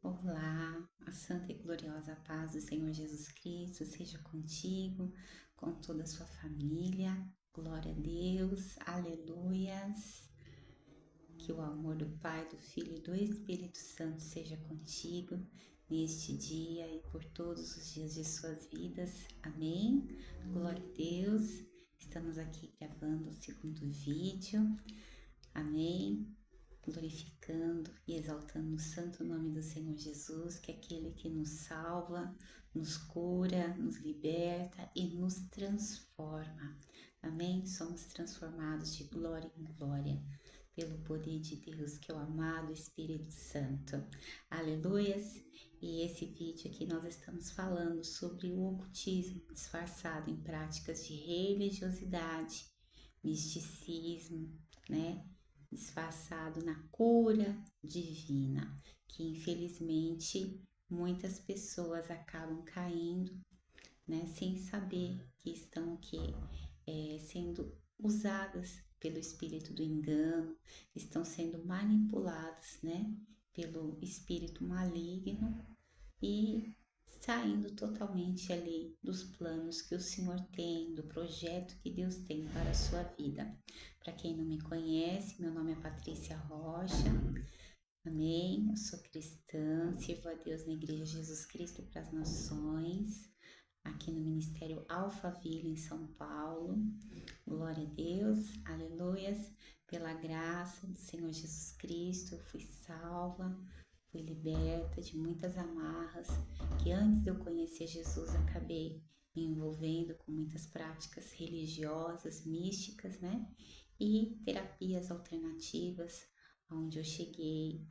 Olá, a santa e gloriosa paz do Senhor Jesus Cristo seja contigo, com toda a sua família. Glória a Deus, aleluias. Que o amor do Pai, do Filho e do Espírito Santo seja contigo neste dia e por todos os dias de suas vidas. Amém. Glória a Deus. Estamos aqui gravando o segundo vídeo. Amém. Glorificando e exaltando o santo nome do Senhor Jesus, que é aquele que nos salva, nos cura, nos liberta e nos transforma. Amém? Somos transformados de glória em glória pelo poder de Deus, que é o amado Espírito Santo. Aleluias! E esse vídeo aqui nós estamos falando sobre o ocultismo disfarçado em práticas de religiosidade, misticismo, né? Disfarçado na cura divina, que infelizmente muitas pessoas acabam caindo, né, sem saber que estão sendo usadas pelo espírito do engano, estão sendo manipuladas, né, pelo espírito maligno e saindo totalmente ali dos planos que o Senhor tem, do projeto que Deus tem para a sua vida. Para quem não me conhece, meu nome é Patrícia Rocha, amém? Eu sou cristã, sirvo a Deus na Igreja Jesus Cristo para as Nações, aqui no Ministério Alphaville, em São Paulo. Glória a Deus, aleluias, pela graça do Senhor Jesus Cristo, eu fui salva, fui liberta de muitas amarras, que antes de eu conhecer Jesus acabei me envolvendo com muitas práticas religiosas, místicas, né? E terapias alternativas, onde eu cheguei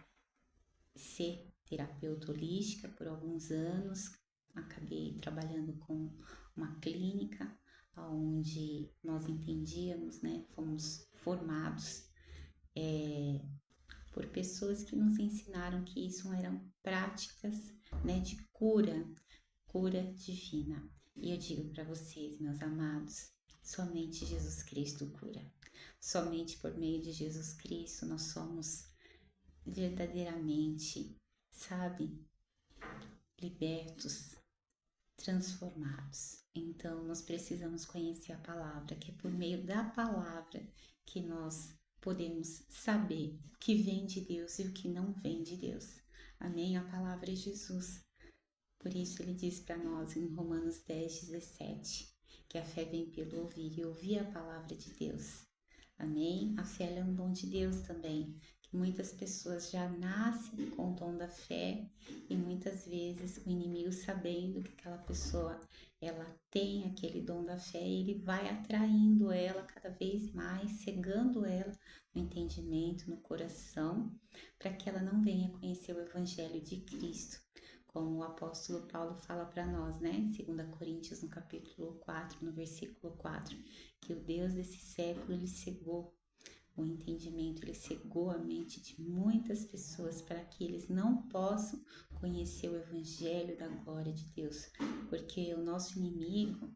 a ser terapeuta holística por alguns anos, acabei trabalhando com uma clínica, onde nós entendíamos, né? Fomos formados por pessoas que nos ensinaram que isso eram práticas, né, de cura divina. E eu digo para vocês, meus amados, somente Jesus Cristo cura. Somente por meio de Jesus Cristo nós somos verdadeiramente, sabe, libertos, transformados. Então nós precisamos conhecer a palavra, que é por meio da palavra que nós podemos saber o que vem de Deus e o que não vem de Deus. Amém? A palavra é Jesus. Por isso ele diz para nós em Romanos 10:17, que a fé vem pelo ouvir e ouvir a palavra de Deus. Amém? A fé é um dom de Deus também, que muitas pessoas já nascem com o dom da fé e muitas vezes o inimigo, sabendo que aquela pessoa ela tem aquele dom da fé, ele vai atraindo ela cada vez mais, cegando ela no entendimento, no coração, para que ela não venha conhecer o evangelho de Cristo. Como o apóstolo Paulo fala para nós, né? Em 2 Coríntios, no capítulo 4, no versículo 4, que o Deus desse século, ele cegou o entendimento, ele cegou a mente de muitas pessoas para que eles não possam conhecer o evangelho da glória de Deus, porque o nosso inimigo,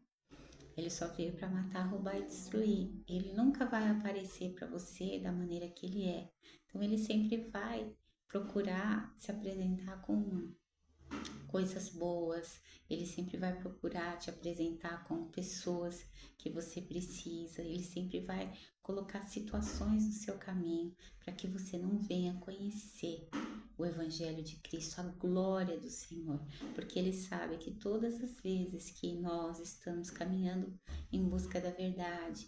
ele só veio para matar, roubar e destruir. Ele nunca vai aparecer para você da maneira que ele é. Então ele sempre vai procurar se apresentar com coisas boas, ele sempre vai procurar te apresentar como pessoas que você precisa, ele sempre vai colocar situações no seu caminho para que você não venha conhecer o Evangelho de Cristo, a glória do Senhor, porque ele sabe que todas as vezes que nós estamos caminhando em busca da verdade,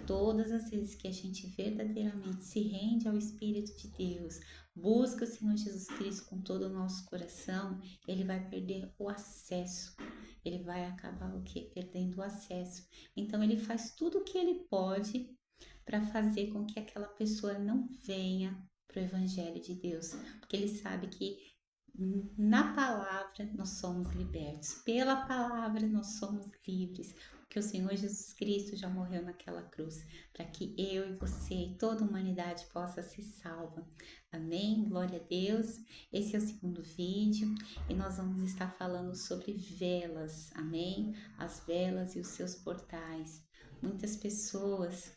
todas as vezes que a gente verdadeiramente se rende ao Espírito de Deus, busca o Senhor Jesus Cristo com todo o nosso coração, ele vai perder o acesso. Ele vai acabar o quê? Perdendo o acesso. Então ele faz tudo o que ele pode para fazer com que aquela pessoa não venha para o Evangelho de Deus, porque ele sabe que na palavra nós somos libertos, pela palavra nós somos livres, porque o Senhor Jesus Cristo já morreu naquela cruz, para que eu e você e toda a humanidade possa ser salva. Amém? Glória a Deus. Esse é o segundo vídeo e nós vamos estar falando sobre velas, amém? As velas e os seus portais. Muitas pessoas,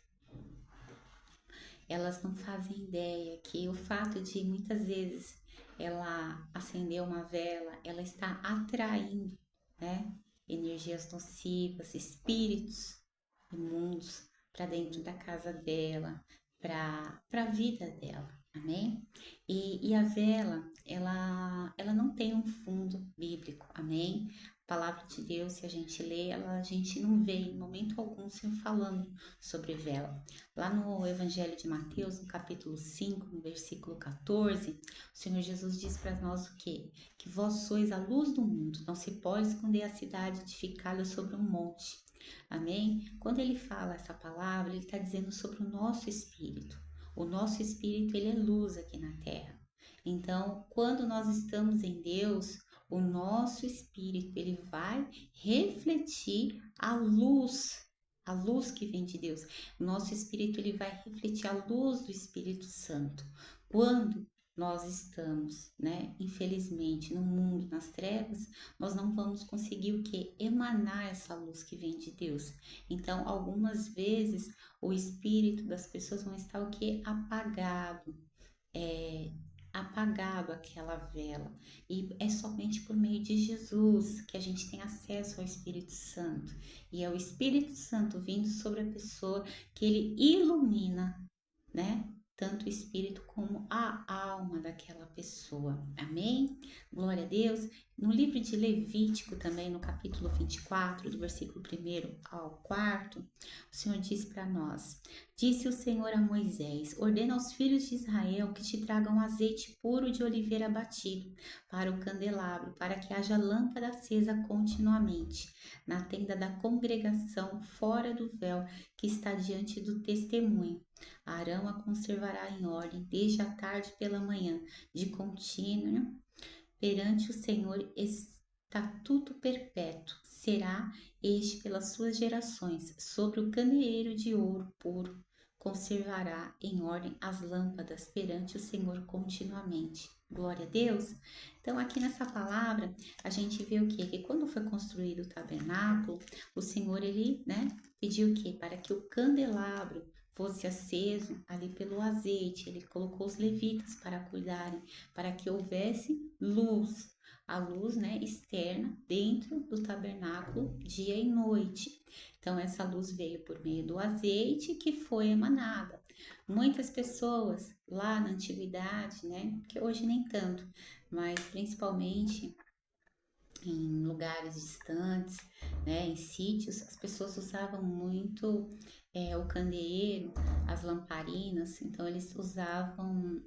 elas não fazem ideia que o fato de muitas vezes ela acender uma vela, ela está atraindo, né, energias nocivas, espíritos imundos para dentro da casa dela, para a vida dela, amém? E a vela, ela não tem um fundo bíblico, amém? A palavra de Deus, se a gente lê, a gente não vê em momento algum o Senhor falando sobre vela. Lá no Evangelho de Mateus, no capítulo 5, no versículo 14, o Senhor Jesus diz para nós o quê? Que vós sois a luz do mundo, não se pode esconder a cidade edificada sobre um monte. Amém? Quando ele fala essa palavra, ele está dizendo sobre o nosso espírito. O nosso espírito, ele é luz aqui na terra. Então, quando nós estamos em Deus, o nosso espírito, ele vai refletir a luz que vem de Deus. O nosso espírito, ele vai refletir a luz do Espírito Santo. Quando nós estamos, né, infelizmente, no mundo, nas trevas, nós não vamos conseguir o que? Emanar essa luz que vem de Deus. Então, algumas vezes, o espírito das pessoas vão estar o que? Apagado, apagado aquela vela. E é somente por meio de Jesus que a gente tem acesso ao Espírito Santo. E é o Espírito Santo vindo sobre a pessoa que ele ilumina, né? Tanto o espírito como a alma daquela pessoa. Amém? Glória a Deus. No livro de Levítico, também no capítulo 24, do versículo 1 ao 4, o Senhor diz para nós: Disse o Senhor a Moisés: Ordena aos filhos de Israel que te tragam azeite puro de oliveira batido para o candelabro, para que haja lâmpada acesa continuamente na tenda da congregação, fora do véu que está diante do testemunho. Arão a conservará em ordem desde a tarde pela manhã, de contínuo, perante o Senhor, estatuto perpétuo será este pelas suas gerações. Sobre o candeeiro de ouro puro conservará em ordem as lâmpadas perante o Senhor continuamente. Glória a Deus. Então, aqui nessa palavra, a gente vê o quê? Que quando foi construído o tabernáculo, o Senhor, ele, né, pediu o quê? Para que o candelabro fosse aceso ali pelo azeite. Ele colocou os levitas para cuidarem, para que houvesse luz, a luz, né, externa dentro do tabernáculo dia e noite. Então essa luz veio por meio do azeite que foi emanada. Muitas pessoas lá na antiguidade, né, que hoje nem tanto, mas principalmente em lugares distantes, né, em sítios, as pessoas usavam muito o candeeiro, as lamparinas, então eles usavam,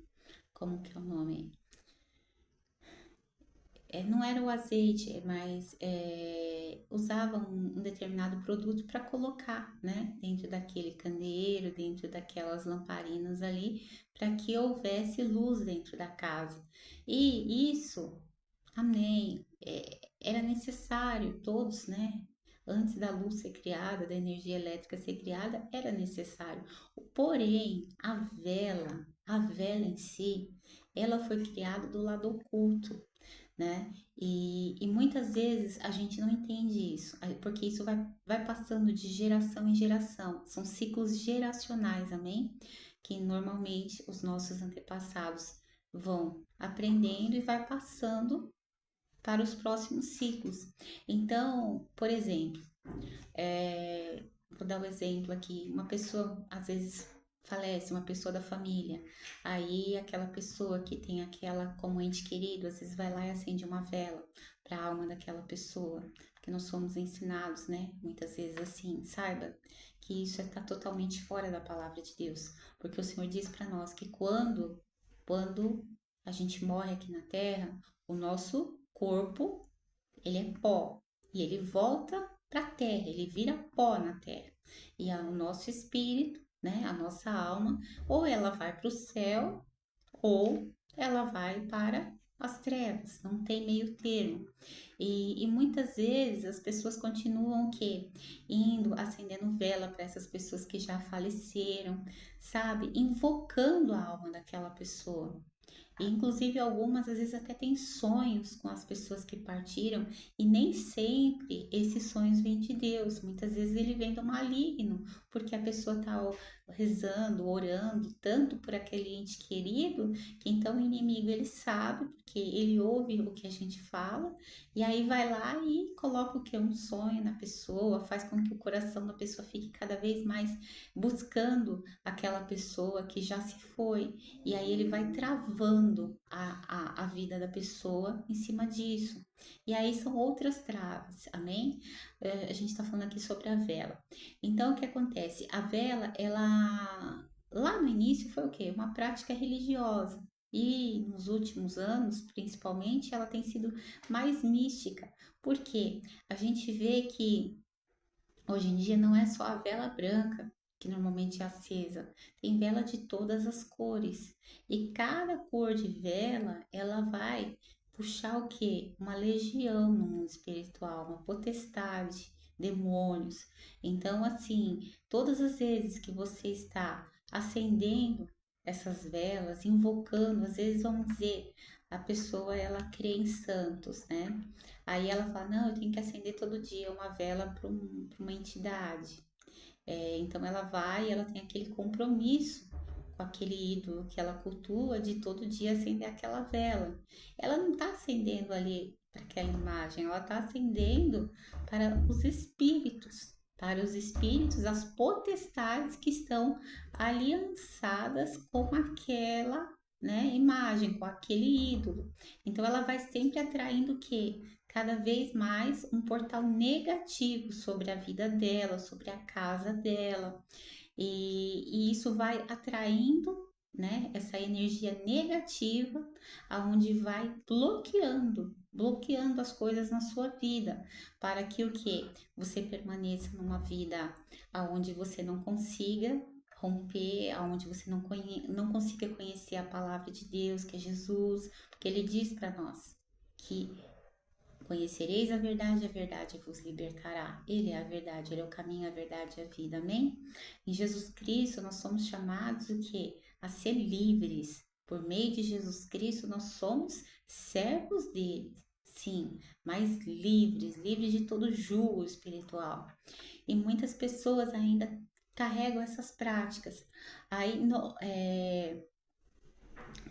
como que é o nome? Não era o azeite, mas usavam um determinado produto para colocar, né, dentro daquele candeeiro, dentro daquelas lamparinas ali, para que houvesse luz dentro da casa. E isso, amém, era necessário, todos, né? Antes da luz ser criada, da energia elétrica ser criada, era necessário. Porém, a vela em si, ela foi criada do lado oculto, né? E muitas vezes a gente não entende isso, porque isso vai passando de geração em geração, são ciclos geracionais, amém? Que normalmente os nossos antepassados vão aprendendo e vai passando para os próximos ciclos. Então, por exemplo, vou dar um exemplo aqui, uma pessoa às vezes falece, uma pessoa da família, aí aquela pessoa que tem aquela como ente querido, às vezes vai lá e acende uma vela para a alma daquela pessoa, porque nós somos ensinados, né, muitas vezes assim, saiba que isso está totalmente fora da palavra de Deus, porque o Senhor diz para nós que quando a gente morre aqui na terra, o nosso corpo, ele é pó e ele volta para a terra, ele vira pó na terra. E o nosso espírito, né, a nossa alma, ou ela vai para o céu ou ela vai para as trevas, não tem meio termo. E muitas vezes as pessoas continuam o quê? Indo, acendendo vela para essas pessoas que já faleceram, sabe? Invocando a alma daquela pessoa. E, inclusive, algumas às vezes até têm sonhos com as pessoas que partiram, e nem sempre esses sonhos vêm de Deus. Muitas vezes ele vem do maligno, porque a pessoa está rezando, orando tanto por aquele ente querido, que então o inimigo ele sabe, porque ele ouve o que a gente fala, e aí vai lá e coloca o que? Um sonho na pessoa, faz com que o coração da pessoa fique cada vez mais buscando aquela pessoa que já se foi, e aí ele vai travando a vida da pessoa em cima disso. E aí são outras traves, amém? A gente está falando aqui sobre a vela. Então, o que acontece? A vela, ela lá no início foi o quê? Uma prática religiosa. E nos últimos anos, principalmente, ela tem sido mais mística. Porque a gente vê que hoje em dia não é só a vela branca que normalmente é acesa, tem vela de todas as cores. E cada cor de vela, ela vai puxar o quê? Uma legião no mundo espiritual, uma potestade, demônios. Então, assim, todas as vezes que você está acendendo essas velas, invocando, às vezes vamos dizer, a pessoa ela crê em santos, né? Aí ela fala, não, eu tenho que acender todo dia uma vela para uma entidade. Então ela vai, ela tem aquele compromisso com aquele ídolo que ela cultua de todo dia acender aquela vela. Ela não está acendendo ali para aquela imagem, ela está acendendo para os espíritos, as potestades que estão aliançadas com aquela, né, imagem, com aquele ídolo. Então ela vai sempre atraindo o quê? Cada vez mais um portal negativo sobre a vida dela, sobre a casa dela. E isso vai atraindo, né, essa energia negativa, aonde vai bloqueando as coisas na sua vida, para que o que você permaneça numa vida aonde você não consiga romper, aonde você não consiga conhecer a palavra de Deus, que é Jesus, porque ele diz para nós que conhecereis a verdade vos libertará. Ele é a verdade, ele é o caminho, a verdade e a vida. Amém? Em Jesus Cristo nós somos chamados o quê? A ser livres. Por meio de Jesus Cristo nós somos servos dele. Sim, mas livres, livres de todo jugo espiritual. E muitas pessoas ainda carregam essas práticas. Aí,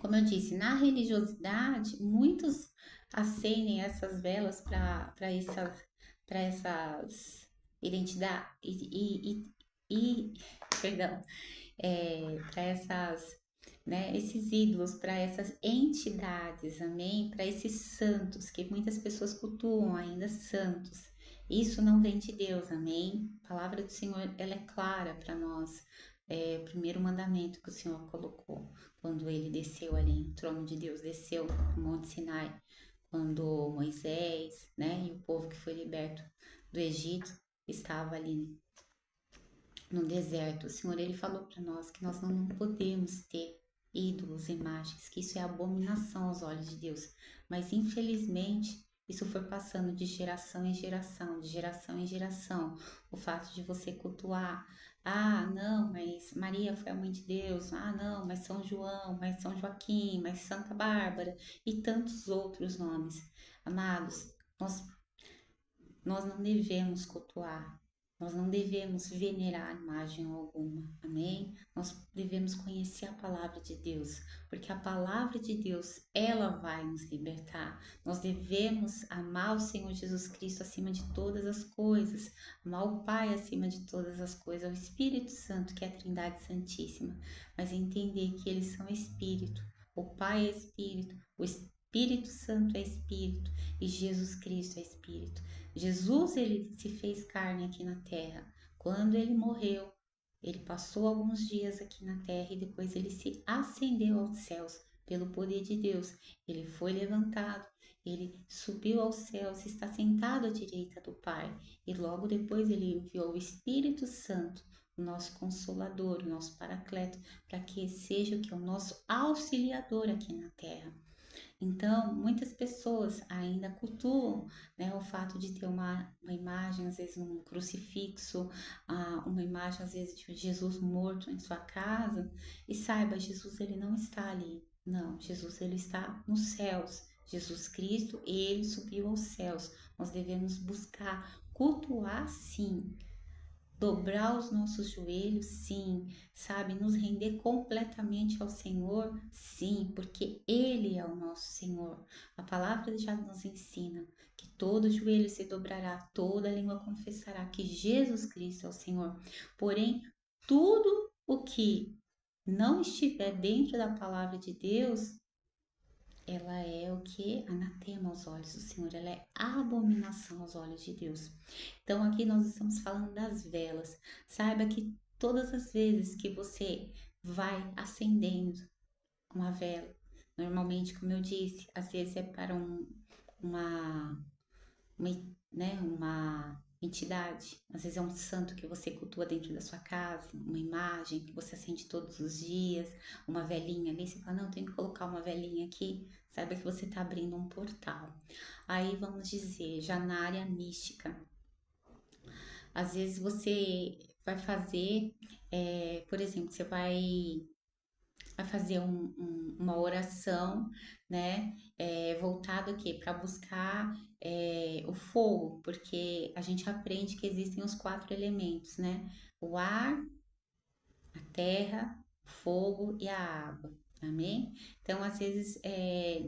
como eu disse, na religiosidade, muitos acendem essas velas para essas identidades perdão, para essas, né, esses ídolos, para essas entidades, amém? Para esses santos que muitas pessoas cultuam ainda santos. Isso não vem de Deus, amém? A palavra do Senhor, ela é clara para nós. É o primeiro mandamento que o Senhor colocou quando ele desceu ali, o trono de Deus desceu no Monte Sinai, quando Moisés, né, e o povo que foi liberto do Egito estava ali no deserto. O Senhor ele falou para nós que nós não podemos ter ídolos, imagens, que isso é abominação aos olhos de Deus. Mas infelizmente isso foi passando de geração em geração, de geração em geração. O fato de você cultuar, ah, não, mas Maria foi a mãe de Deus, ah, não, mas São João, mas São Joaquim, mas Santa Bárbara e tantos outros nomes. Amados, nós não devemos cultuar, nós não devemos venerar imagem alguma, amém? Nós devemos conhecer a palavra de Deus, porque a palavra de Deus, ela vai nos libertar. Nós devemos amar o Senhor Jesus Cristo acima de todas as coisas, amar o Pai acima de todas as coisas, o Espírito Santo, que é a Trindade Santíssima, mas entender que eles são Espírito, o Pai é Espírito, o Espírito Santo é Espírito e Jesus Cristo é Espírito. Jesus, ele se fez carne aqui na terra. Quando ele morreu, ele passou alguns dias aqui na terra e depois ele se ascendeu aos céus pelo poder de Deus. Ele foi levantado, ele subiu aos céus, está sentado à direita do Pai. E logo depois ele enviou o Espírito Santo, o nosso consolador, o nosso paracleto, para que seja o que? O nosso auxiliador aqui na terra. Então, muitas pessoas ainda cultuam, né, o fato de ter uma imagem, às vezes um crucifixo, uma imagem, às vezes, de Jesus morto em sua casa, e saiba, Jesus ele não está ali. Não, Jesus ele está nos céus. Jesus Cristo, ele subiu aos céus. Nós devemos buscar cultuar, sim, dobrar os nossos joelhos, sim, sabe, nos render completamente ao Senhor, sim, porque Ele é o nosso Senhor. A palavra já nos ensina que todo joelho se dobrará, toda língua confessará que Jesus Cristo é o Senhor. Porém, tudo o que não estiver dentro da palavra de Deus, ela é o que? Anatema aos olhos do Senhor, ela é abominação aos olhos de Deus. Então aqui nós estamos falando das velas. Saiba que todas as vezes que você vai acendendo uma vela, normalmente, como eu disse, às vezes é para uma uma, uma entidade, às vezes é um santo que você cultua dentro da sua casa, uma imagem que você acende todos os dias, uma velinha ali, você fala, não, tem que colocar uma velinha aqui, saiba que você está abrindo um portal. Aí vamos dizer, já na área mística, às vezes você vai fazer, por exemplo, você vai fazer uma oração, né, voltado aqui para buscar o fogo, porque a gente aprende que existem os 4 elementos, né, o ar, a terra, o fogo e a água. Amém? Então, às vezes,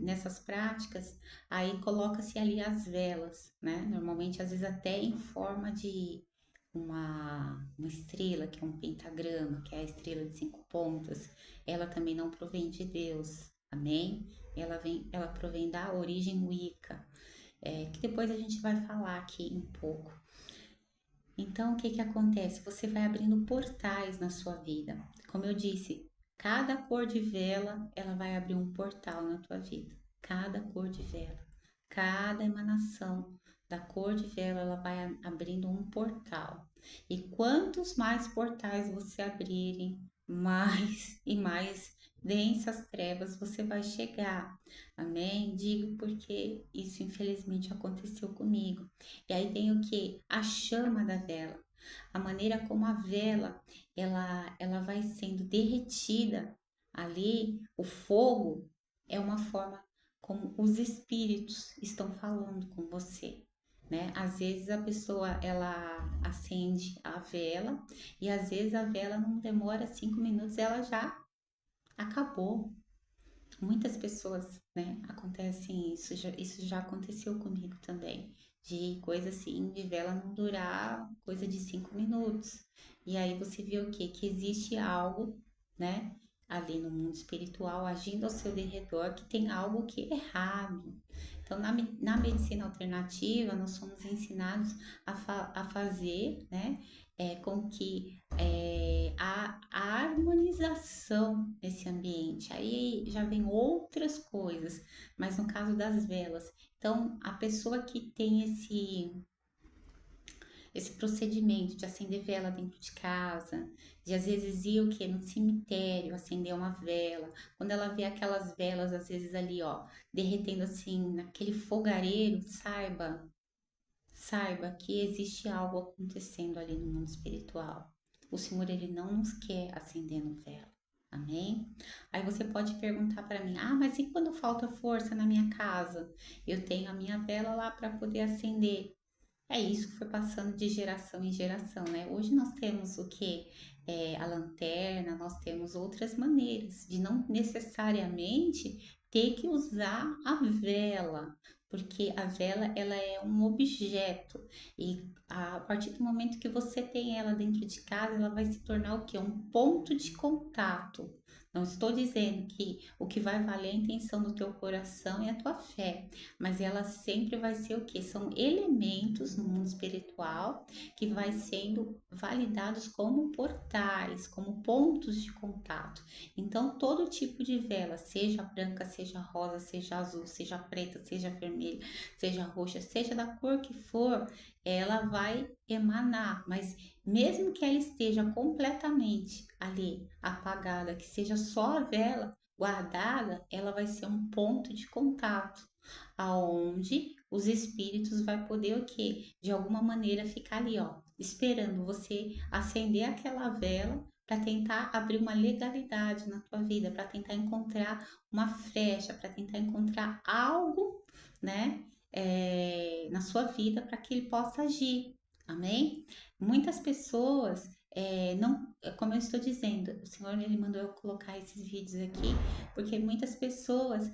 nessas práticas, aí coloca-se ali as velas, né? Normalmente, às vezes, até em forma de uma estrela, que é um pentagrama, que é a estrela de 5 pontas, ela também não provém de Deus, amém? Ela provém da origem Wicca, que depois a gente vai falar aqui um pouco. Então, o que que acontece? Você vai abrindo portais na sua vida. Como eu disse, cada cor de vela, ela vai abrir um portal na tua vida. Cada cor de vela, cada emanação da cor de vela, ela vai abrindo um portal. E quantos mais portais você abrirem, mais e mais densas trevas você vai chegar. Amém? Digo porque isso infelizmente aconteceu comigo. E aí tem o que? A chama da vela. A maneira como a vela ela vai sendo derretida ali, o fogo é uma forma como os espíritos estão falando com você, né? Às vezes a pessoa ela acende a vela e às vezes a vela não demora 5 minutos, ela já acabou. Muitas pessoas, né, acontecem isso já aconteceu comigo também, de coisa assim, de vela não durar coisa de 5 minutos. E aí você vê o quê? Que existe algo, né, ali no mundo espiritual agindo ao seu derredor, que tem algo que é errado. Então, na medicina alternativa, nós somos ensinados a fazer, né, com que a harmonização nesse ambiente. Aí já vem outras coisas, mas no caso das velas. Então, a pessoa que tem esse procedimento de acender vela dentro de casa, de às vezes ir o que no cemitério acender uma vela, quando ela vê aquelas velas às vezes ali, ó, derretendo assim naquele fogareiro, saiba que existe algo acontecendo ali no mundo espiritual. O Senhor ele não nos quer acendendo vela. Amém? Aí você pode perguntar para mim: "Ah, mas e quando falta força na minha casa? Eu tenho a minha vela lá para poder acender". Isso foi passando de geração em geração, né? Hoje nós temos o que? A lanterna, nós temos outras maneiras de não necessariamente ter que usar a vela, porque a vela ela é um objeto e a partir do momento que você tem ela dentro de casa, ela vai se tornar o que? Um ponto de contato. Não estou dizendo que o que vai valer é a intenção do teu coração e a tua fé, mas ela sempre vai ser o que? São elementos no mundo espiritual que vai sendo validados como portais, como pontos de contato. Então, todo tipo de vela, seja branca, seja rosa, seja azul, seja preta, seja vermelha, seja roxa, seja da cor que for, ela vai emanar, mas mesmo que ela esteja completamente ali apagada, que seja só a vela, guardada, ela vai ser um ponto de contato, aonde os espíritos vai poder o quê? De alguma maneira ficar ali, ó, esperando você acender aquela vela para tentar abrir uma legalidade na tua vida, para tentar encontrar uma frecha, para tentar encontrar algo, né, na sua vida para que ele possa agir. Amém? Muitas pessoas não, como eu estou dizendo, o Senhor ele mandou eu colocar esses vídeos aqui, porque muitas pessoas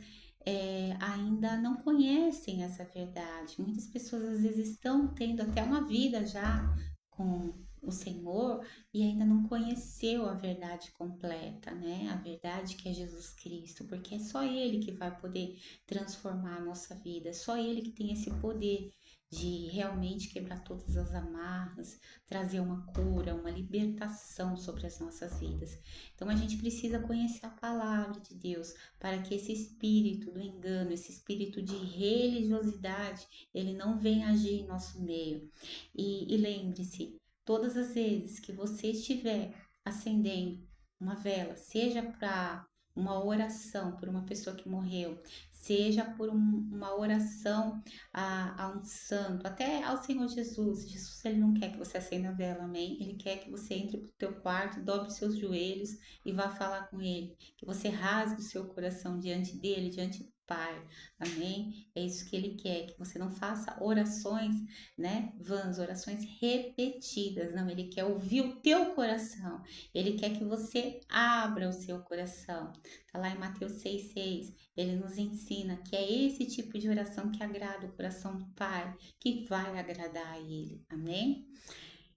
ainda não conhecem essa verdade. Muitas pessoas às vezes estão tendo até uma vida já com o Senhor e ainda não conheceu a verdade completa, né? A verdade que é Jesus Cristo, porque é só Ele que vai poder transformar a nossa vida, é só Ele que tem esse poder de realmente quebrar todas as amarras, trazer uma cura, uma libertação sobre as nossas vidas. Então a gente precisa conhecer a palavra de Deus para que esse espírito do engano, esse espírito de religiosidade, ele não venha agir em nosso meio. E lembre-se, todas as vezes que você estiver acendendo uma vela, seja para uma oração por uma pessoa que morreu, seja por uma oração a um santo, até ao Senhor Jesus. Jesus, ele não quer que você acenda a vela, amém? Ele quer que você entre para o teu quarto, dobre seus joelhos e vá falar com ele. Que você rasgue o seu coração diante dele, diante do Pai, amém? É isso que ele quer, que você não faça orações, né, vãs, orações repetidas, não, ele quer ouvir o teu coração, ele quer que você abra o seu coração, tá lá em Mateus 6,6, ele nos ensina que é esse tipo de oração que agrada o coração do Pai, que vai agradar a ele, amém?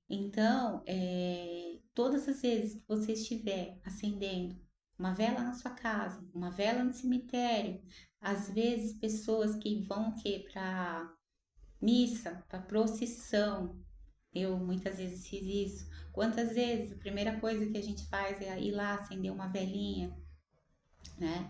Então, todas as vezes que você estiver acendendo uma vela na sua casa, uma vela no cemitério, às vezes pessoas que vão para missa, para procissão, eu muitas vezes fiz isso. Quantas vezes a primeira coisa que a gente faz é ir lá acender uma velinha, né?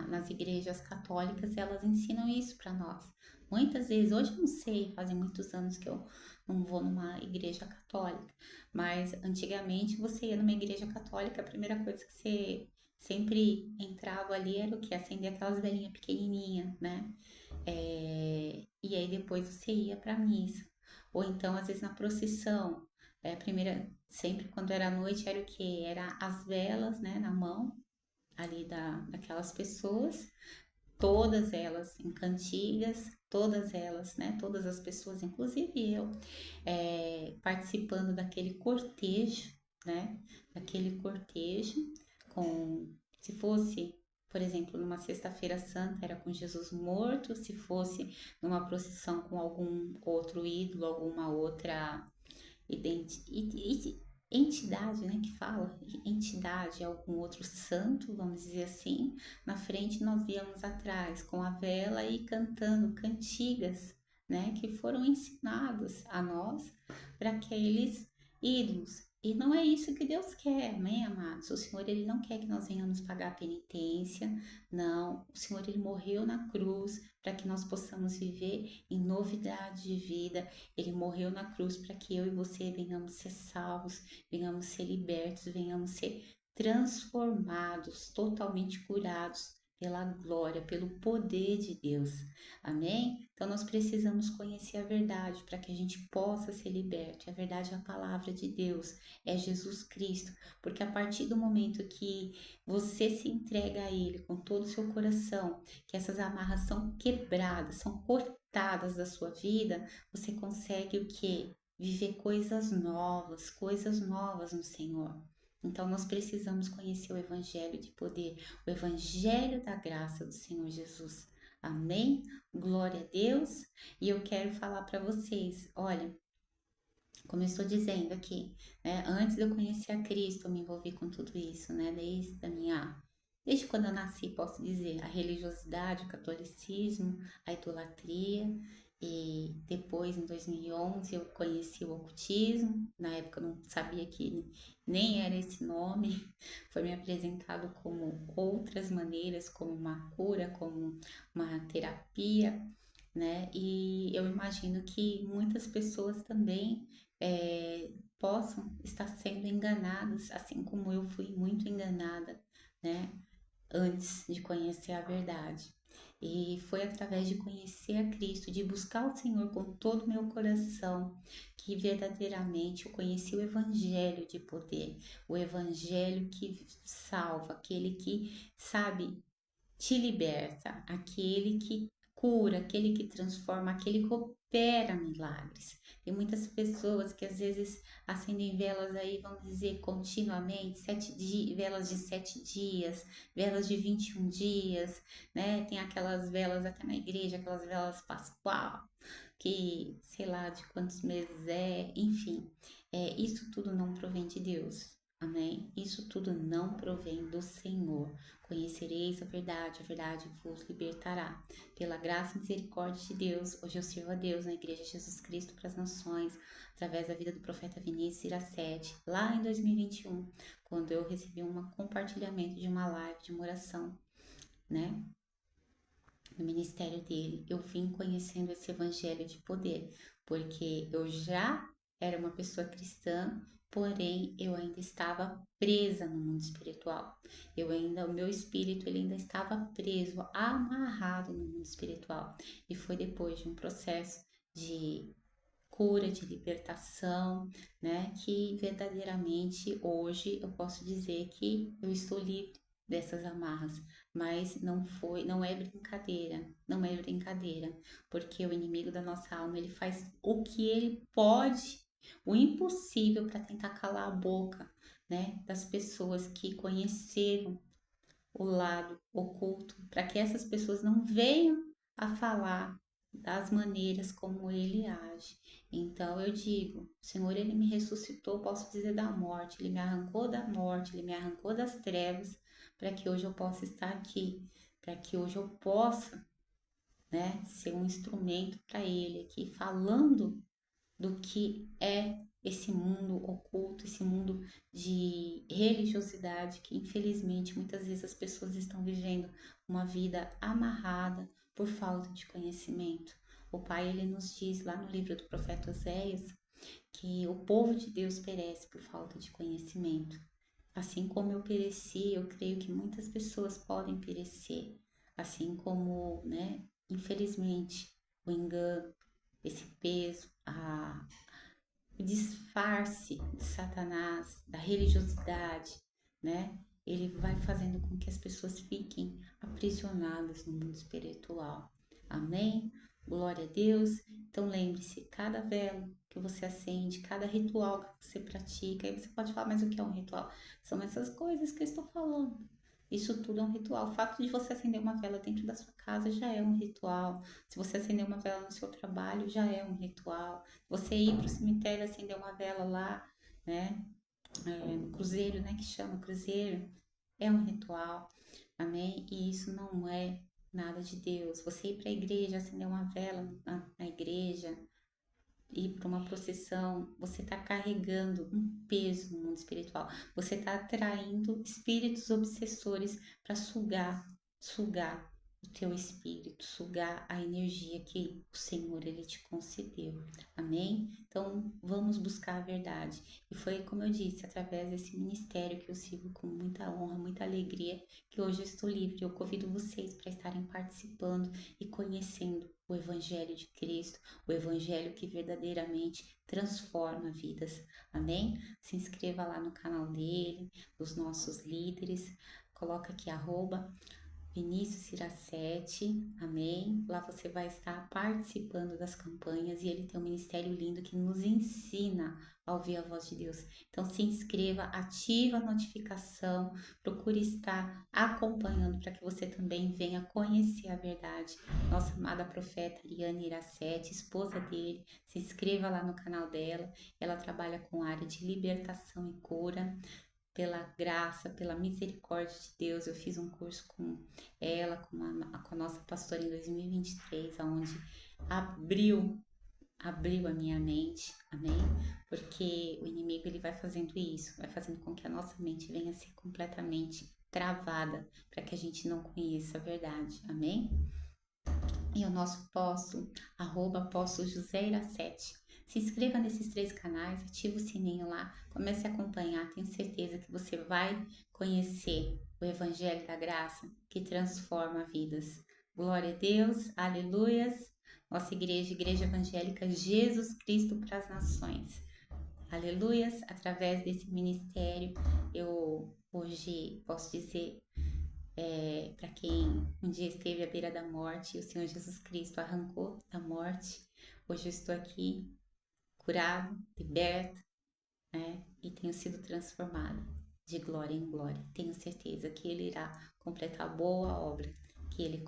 Nas igrejas católicas elas ensinam isso para nós. Muitas vezes, hoje eu não sei, fazem muitos anos que eu não vou numa igreja católica, mas antigamente você ia numa igreja católica, a primeira coisa que você sempre entrava ali era o que? Acender aquelas velhinhas pequenininhas, né? E aí depois você ia para missa. Ou então, às vezes na procissão, a primeira, sempre quando era noite, era o que? Era as velas, né, na mão ali daquelas pessoas, todas elas em cantigas, todas elas, né, todas as pessoas, inclusive eu, participando daquele cortejo, né, daquele cortejo com, se fosse, por exemplo, numa sexta-feira santa, era com Jesus morto, se fosse numa procissão com algum outro ídolo, alguma outra entidade, né, que fala, entidade, algum outro santo, vamos dizer assim, na frente nós íamos atrás com a vela e cantando cantigas, né, que foram ensinados a nós para aqueles ídolos. E não é isso que Deus quer, amém, amados? O Senhor, ele não quer que nós venhamos pagar penitência, não. O Senhor, ele morreu na cruz para que nós possamos viver em novidade de vida. Ele morreu na cruz para que eu e você venhamos ser salvos, venhamos ser libertos, venhamos ser transformados, totalmente curados pela glória, pelo poder de Deus. Amém? Então nós precisamos conhecer a verdade para que a gente possa ser liberto. E a verdade é a palavra de Deus, é Jesus Cristo, porque a partir do momento que você se entrega a Ele com todo o seu coração, que essas amarras são quebradas, são cortadas da sua vida, você consegue o quê? Viver coisas novas no Senhor. Então nós precisamos conhecer o evangelho de poder, o evangelho da graça do Senhor Jesus. Amém? Glória a Deus. E eu quero falar para vocês, olha, como eu estou dizendo aqui, né? Antes de eu conhecer a Cristo, eu me envolvi com tudo isso, né? Desde quando eu nasci, posso dizer, a religiosidade, o catolicismo, a idolatria. E depois, em 2011, eu conheci o ocultismo. Na época, eu não sabia que nem era esse nome. Foi me apresentado como outras maneiras, como uma cura, como uma terapia, né? E eu imagino que muitas pessoas também possam estar sendo enganadas, assim como eu fui muito enganada, né? antes de conhecer a verdade. E foi através de conhecer a Cristo, de buscar o Senhor com todo o meu coração, que verdadeiramente eu conheci o Evangelho de poder, o Evangelho que salva, aquele que, sabe, te liberta, aquele que cura, aquele que transforma, aquele que opera milagres. Tem muitas pessoas que às vezes acendem velas aí, vamos dizer, continuamente, velas de 7 dias, velas de 21 dias, né? Tem aquelas velas até na igreja, aquelas velas pascual, que sei lá de quantos meses é, enfim, isso tudo não provém de Deus. Amém? Isso tudo não provém do Senhor. Conhecereis a verdade vos libertará. Pela graça e misericórdia de Deus, hoje eu sirvo a Deus na Igreja Jesus Cristo para as Nações, através da vida do profeta Vinícius Iracete, lá em 2021, quando eu recebi um compartilhamento de uma live de uma oração, né? No ministério dele, eu vim conhecendo esse evangelho de poder, porque eu já era uma pessoa cristã, porém eu ainda estava presa no mundo espiritual. O meu espírito, ele ainda estava preso, amarrado no mundo espiritual. E foi depois de um processo de cura, de libertação, né, que verdadeiramente hoje eu posso dizer que eu estou livre dessas amarras, mas não é brincadeira, não é brincadeira, porque o inimigo da nossa alma, ele faz o que ele pode, o impossível para tentar calar a boca, né, das pessoas que conheceram o lado oculto, para que essas pessoas não venham a falar das maneiras como ele age. Então eu digo, o Senhor, ele me ressuscitou, posso dizer, da morte, ele me arrancou da morte, ele me arrancou das trevas, para que hoje eu possa estar aqui, para que hoje eu possa, né, ser um instrumento para ele aqui, falando do que é esse mundo oculto, esse mundo de religiosidade que infelizmente muitas vezes as pessoas estão vivendo uma vida amarrada por falta de conhecimento. O Pai, ele nos diz lá no livro do profeta Oséias que o povo de Deus perece por falta de conhecimento. Assim como eu pereci, eu creio que muitas pessoas podem perecer, assim como, né, infelizmente, o engano, esse peso, o disfarce de Satanás, da religiosidade, né? Ele vai fazendo com que as pessoas fiquem aprisionadas no mundo espiritual. Amém? Glória a Deus. Então lembre-se, cada vela que você acende, cada ritual que você pratica, aí você pode falar, mas o que é um ritual? São essas coisas que eu estou falando. Isso tudo é um ritual. O fato de você acender uma vela dentro da sua casa já é um ritual. Se você acender uma vela no seu trabalho, já é um ritual. Você ir para o cemitério acender uma vela lá, né? No cruzeiro, né? Que chama cruzeiro, é um ritual. Amém? E isso não é nada de Deus. Você ir para a igreja, acender uma vela na igreja, ir para uma procissão, você está carregando um peso no mundo espiritual. Você está atraindo espíritos obsessores para sugar o teu espírito, sugar a energia que o Senhor ele te concedeu. Amém? Então, vamos buscar a verdade. E foi como eu disse, através desse ministério que eu sigo com muita honra, muita alegria, que hoje eu estou livre. Eu convido vocês para estarem participando e conhecendo o Evangelho de Cristo, o Evangelho que verdadeiramente transforma vidas. Amém? Se inscreva lá no canal dele, dos nossos líderes. Coloca aqui Vinícius Iracete, amém? Lá você vai estar participando das campanhas e ele tem um ministério lindo que nos ensina a ouvir a voz de Deus. Então se inscreva, ativa a notificação, procure estar acompanhando para que você também venha conhecer a verdade. Nossa amada profeta Ariane Iracete, esposa dele, se inscreva lá no canal dela. Ela trabalha com a área de libertação e cura. Pela graça, pela misericórdia de Deus, eu fiz um curso com ela, com a nossa pastora em 2023, onde abriu a minha mente, amém? Porque o inimigo ele vai fazendo isso, vai fazendo com que a nossa mente venha a ser completamente travada, para que a gente não conheça a verdade, amém? E o nosso apóstolo José Iracete. Se inscreva nesses 3 canais, ative o sininho lá, comece a acompanhar, tenho certeza que você vai conhecer o o Evangelho da Graça que transforma vidas. Glória a Deus, aleluias. Nossa igreja, Igreja Evangélica Jesus Cristo para as Nações. Aleluias, através desse ministério, eu hoje posso dizer para quem um dia esteve à beira da morte, o Senhor Jesus Cristo arrancou da morte. Hoje eu estou aqui curado, liberto, né? E tenho sido transformada de glória em glória. Tenho certeza que Ele irá completar a boa obra que Ele